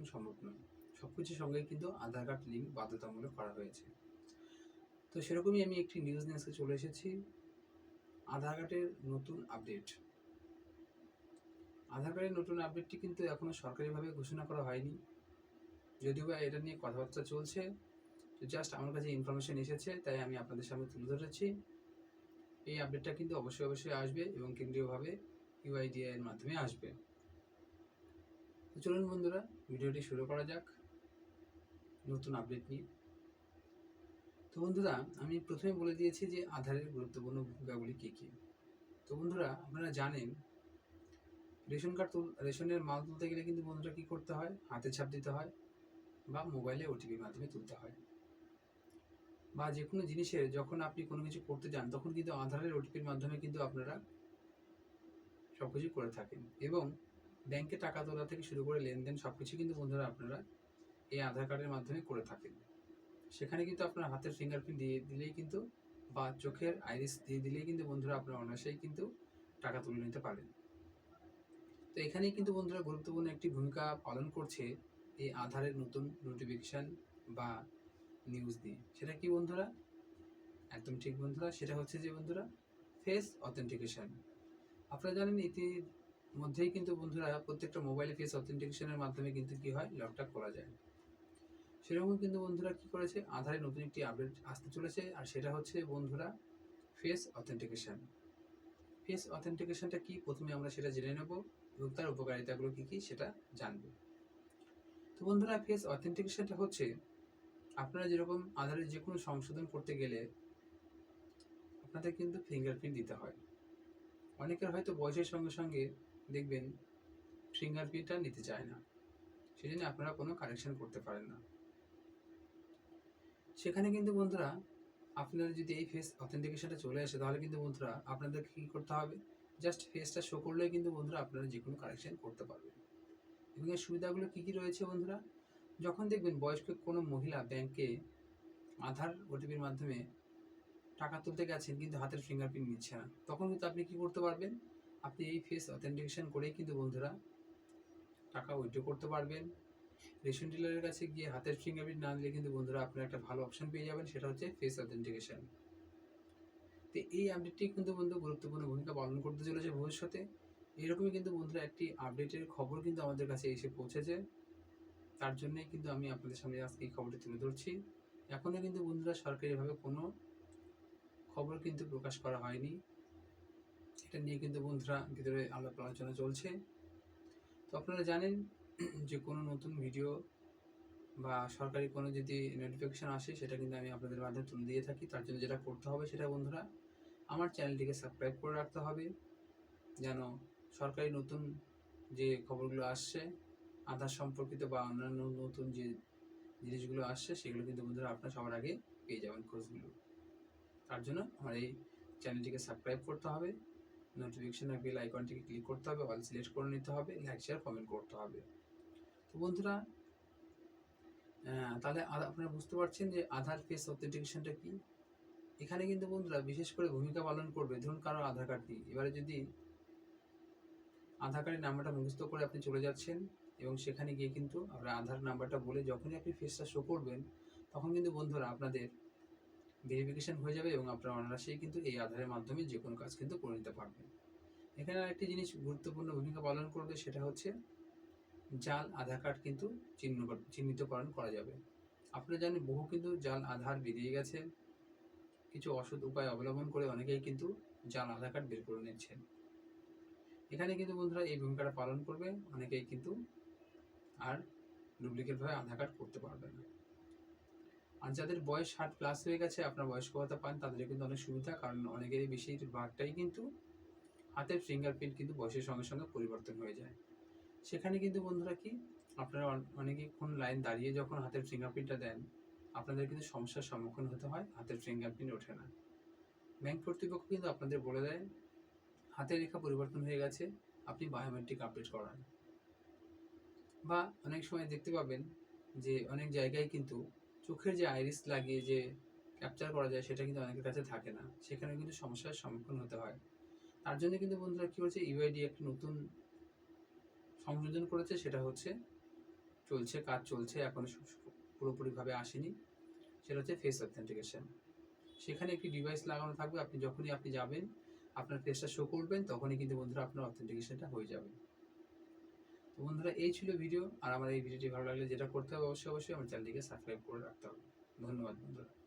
এখন সম্ভব নয়। সব কিছুর সঙ্গেই কিন্তু আধার কার্ড লিঙ্ক বাধ্যতামূলক করা হয়েছে। তো সেরকমই আমি একটি নিউজ নিয়ে আজকে চলে এসেছি, আধার কার্ডের নতুন আপডেট। আধার কার্ডের নতুন আপডেটটি কিন্তু এখনও সরকারিভাবে ঘোষণা করা হয়নি, যদিও বা এটা নিয়ে কথাবার্তা চলছে। তো জাস্ট আমার কাছে ইনফরমেশন এসেছে, তাই আমি আপনাদের সামনে তুলে ধরেছি। এই আপডেটটা কিন্তু অবশ্যই আসবে এবং কেন্দ্রীয়ভাবে ইউআইডিআই এর মাধ্যমে আসবে। তো চলুন বন্ধুরা, ভিডিওটি শুরু করা যাক নতুন আপডেট নিয়ে। তো বন্ধুরা, আমি প্রথমে বলে দিয়েছি যে আধারের গুরুত্বপূর্ণ ভূমিকাগুলি কী কী। তো বন্ধুরা, আপনারা জানেন রেশনের মাল তুলতে গেলে কিন্তু বন্ধুরা কী করতে হয়, হাতে ছাপ দিতে হয় বা মোবাইলে ওটিপির মাধ্যমে তুলতে হয়। বা যে কোনো জিনিসের যখন আপনি কোনো কিছু করতে যান তখন কিন্তু আধারের ওটিপির মাধ্যমে কিন্তু আপনারা সব কিছু করে থাকেন। এবং ব্যাংকে টাকা তোলা থেকে শুরু করে লেনদেন সব কিছু কিন্তু বন্ধুরা আপনারা এই আধার কার্ডের মাধ্যমে করে থাকেন। সেখানে কিন্তু আপনার হাতের ফিঙ্গারপ্রিন্ট দিয়ে দিলেই কিন্তু বা চোখের আইরিস দিয়ে দিলেই কিন্তু বন্ধুরা আপনারা অনায়াসেই কিন্তু টাকা তুলে নিতে পারেন। তো এখানেই কিন্তু বন্ধুরা গুরুত্বপূর্ণ একটি ভূমিকা পালন করছে এই আধারের নতুন নোটিফিকেশান বা নিউজ দিয়ে। সেটা কি বন্ধুরা? একদম ঠিক বন্ধুরা, সেটা হচ্ছে যে বন্ধুরা ফেস অথেন্টিকেশন। আপনারা জানেন ইতিমধ্যেই কিন্তু বন্ধুরা প্রত্যেকটা মোবাইলে ফেস অথেন্টিকেশনের মাধ্যমে কিন্তু কী হয়, লকটা খোলা যায়। সেরকম কিন্তু বন্ধুরা কী করেছে, আধারে নতুন একটি আপডেট আসতে চলেছে, আর সেটা হচ্ছে বন্ধুরা ফেস অথেন্টিকেশন। ফেস অথেন্টিকেশনটা কি, প্রথমে আমরা সেটা জেনে নেব এবং তার উপকারিতাগুলো কী কী সেটা জানব। তো বন্ধুরা, ফেস অথেন্টিকেশনটা হচ্ছে আপনারা যেরকম আধারে যে কোনো সংশোধন করতে গেলে আপনাদের কিন্তু ফিঙ্গারপ্রিন্ট দিতে হয়। অনেকের হয়তো বয়সের সঙ্গে সঙ্গে দেখবেন ফিঙ্গারপ্রিন্টটা নিতে চায় না, সেই জন্য আপনারা কোনো কারেকশন করতে পারেন না। সেখানে কিন্তু বন্ধুরা আপনারা যদি এই ফেস অথেন্টিকেশনটা চলে আসে, তাহলে কিন্তু বন্ধুরা আপনাদের কী করতে হবে, জাস্ট ফেসটা শো করলেই কিন্তু বন্ধুরা আপনারা যে কোনো কারেকশন করতে পারবেন। এবং এর সুবিধাগুলো কী কী রয়েছে বন্ধুরা, যখন দেখবেন বয়স্ক কোনো মহিলা ব্যাংকে আধার ওটিপির মাধ্যমে টাকা তুলতে গেছেন কিন্তু হাতের ফিঙ্গারপ্রিন্ট নিচ্ছে না, তখন কিন্তু আপনি কী করতে পারবেন, আপনি এই ফেস অথেন্টিকেশন করেই কিন্তু বন্ধুরা টাকা উইথড্র করতে পারবেন। রেশন ডিলারের কাছে গিয়ে হাতের ফিঙ্গারপ্রিন্ট না দিলে কিন্তু বন্ধুরা আপনারা একটা ভালো অপশন পেয়ে যাবেন, সেটা হচ্ছে ফেস অথেন্টিকেশন। তো এই আপডেটটি কিন্তু বন্ধু গুরুত্বপূর্ণ ভূমিকা পালন করতে চলেছে ভবিষ্যতে। এরকমই কিন্তু বন্ধুরা একটি আপডেটের খবর কিন্তু আমাদের কাছে এসে পৌঁছেছে, তার জন্যই কিন্তু আমি আপনাদের সামনে আজকে এই খবরটি তুলে ধরছি। এখনও কিন্তু বন্ধুরা সরকারিভাবে কোনো খবর কিন্তু প্রকাশ করা হয়নি, এটা নিয়ে কিন্তু বন্ধুরা ভিতরে আলাপ আলোচনা চলছে। তো আপনারা জানেন যে কোনো নতুন ভিডিও বা সরকারি কোনো যদি নোটিফিকেশান আসে, সেটা কিন্তু আমি আপনাদের মাধ্যমে তুলে দিয়ে থাকি। তার জন্য যেটা করতে হবে সেটা বন্ধুরা আমার চ্যানেলটিকে সাবস্ক্রাইব করে রাখতে হবে, যেন সরকারি নতুন যে খবরগুলো আসছে আধার সম্পর্কিত বা অন্যান্য নতুন যে জিনিসগুলো আসছে সেগুলো কিন্তু বন্ধুরা আপনারা সবার আগে পেয়ে যাবেন খোঁজগুলো। তার জন্য আমার এই চ্যানেলটিকে সাবস্ক্রাইব করতে হবে, নোটিফিকেশনের বেল আইকনটিকে ক্লিক করতে হবে, অল সিলেক্ট করে নিতে হবে, লাইক শেয়ার কমেন্ট করতে হবে। তো বন্ধুরা, তাহলে আপনারা বুঝতে পারছেন যে আধার ফেস অথেন্টিকেশনটা কি। এখানে কিন্তু বন্ধুরা বিশেষ করে ভূমিকা পালন করবে, ধরুন কারো আধার কার্ড নেই, এবারে যদি আধার কার্ডের নাম্বারটা মুখস্থ করে আপনি চলে যাচ্ছেন এবং সেখানে গিয়ে কিন্তু আপনার আধার নাম্বারটা বলে যখনই আপনি ফেসটা শো করবেন, তখন কিন্তু বন্ধুরা আপনাদের ভেরিফিকেশন হয়ে যাবে এবং আপনারা অনায়াসেই কিন্তু এই আধারের মাধ্যমে যে কোনো কাজ কিন্তু করে নিতে পারবেন। এখানে আরেকটি জিনিস গুরুত্বপূর্ণ ভূমিকা পালন করবে, সেটা হচ্ছে জাল আধার কার্ড কিন্তু চিহ্নিতকরণ করা যাবে। আপনারা জানেন বহু কিন্তু জাল আধার বেরিয়ে গেছে, কিছু অসৎ উপায় অবলম্বন করে অনেকেই কিন্তু জাল আধার কার্ড বের করে নিচ্ছেন। এখানে কিন্তু বন্ধুরা এই ভূমিকাটা পালন করবে, অনেকেই কিন্তু আর ডুপ্লিকেটভাবে আধার কার্ড করতে পারবে না। আর যাদের বয়স 60+ হয়ে গেছে, আপনার বয়স্ক ভাতা পান, তাদের কিন্তু অনেক সুবিধা, কারণ অনেকেরই বেশিরভাগটাই কিন্তু হাতের ফিঙ্গারপ্রিন্ট কিন্তু বয়সের সঙ্গে সঙ্গে পরিবর্তন হয়ে যায়। সেখানে কিন্তু বন্ধুরা কি, আপনারা অনেকক্ষণ লাইন দাঁড়িয়ে যখন হাতের ফিঙ্গারপ্রিন্টটা দেন, আপনাদের কিন্তু সমস্যার সম্মুখীন হতে হয়, হাতের ফিঙ্গারপ্রিন্ট ওঠে না। ব্যাংক কর্তৃপক্ষ কিন্তু আপনাদের বলে দেয় হাতের রেখা পরিবর্তন হয়ে গেছে, আপনি বায়োমেট্রিক আপডেট করান। বা অনেক সময় দেখতে পাবেন যে অনেক জায়গায় কিন্তু চোখের যে আইরিস লাগিয়ে যে ক্যাপচার করা যায়, সেটা কিন্তু অনেকের কাছে থাকে না, সেখানে কিন্তু সমস্যার সম্মুখীন হতে হয়। তার জন্য কিন্তু বন্ধুরা কী হচ্ছে, ইউআইডি একটা নতুন সংযোজন করেছে, সেটা হচ্ছে চলছে, কাজ চলছে, এখনো পুরোপুরিভাবে আসেনি, সেটা হচ্ছে ফেস অথেন্টিকেশন। সেখানে একটি ডিভাইস লাগানো থাকবে, আপনি যখনই আপনি যাবেন আপনার ফেসটা শো করবেন, তখনই কিন্তু বন্ধুরা আপনার অথেন্টিকেশনটা হয়ে যাবে। তো বন্ধুরা এই ছিল ভিডিও, আর আমার এই ভিডিওটি ভালো লাগলে যেটা করতে হবে অবশ্যই আমার চ্যানেলটিকে সাবস্ক্রাইব করে রাখতে হবে। ধন্যবাদ বন্ধুরা।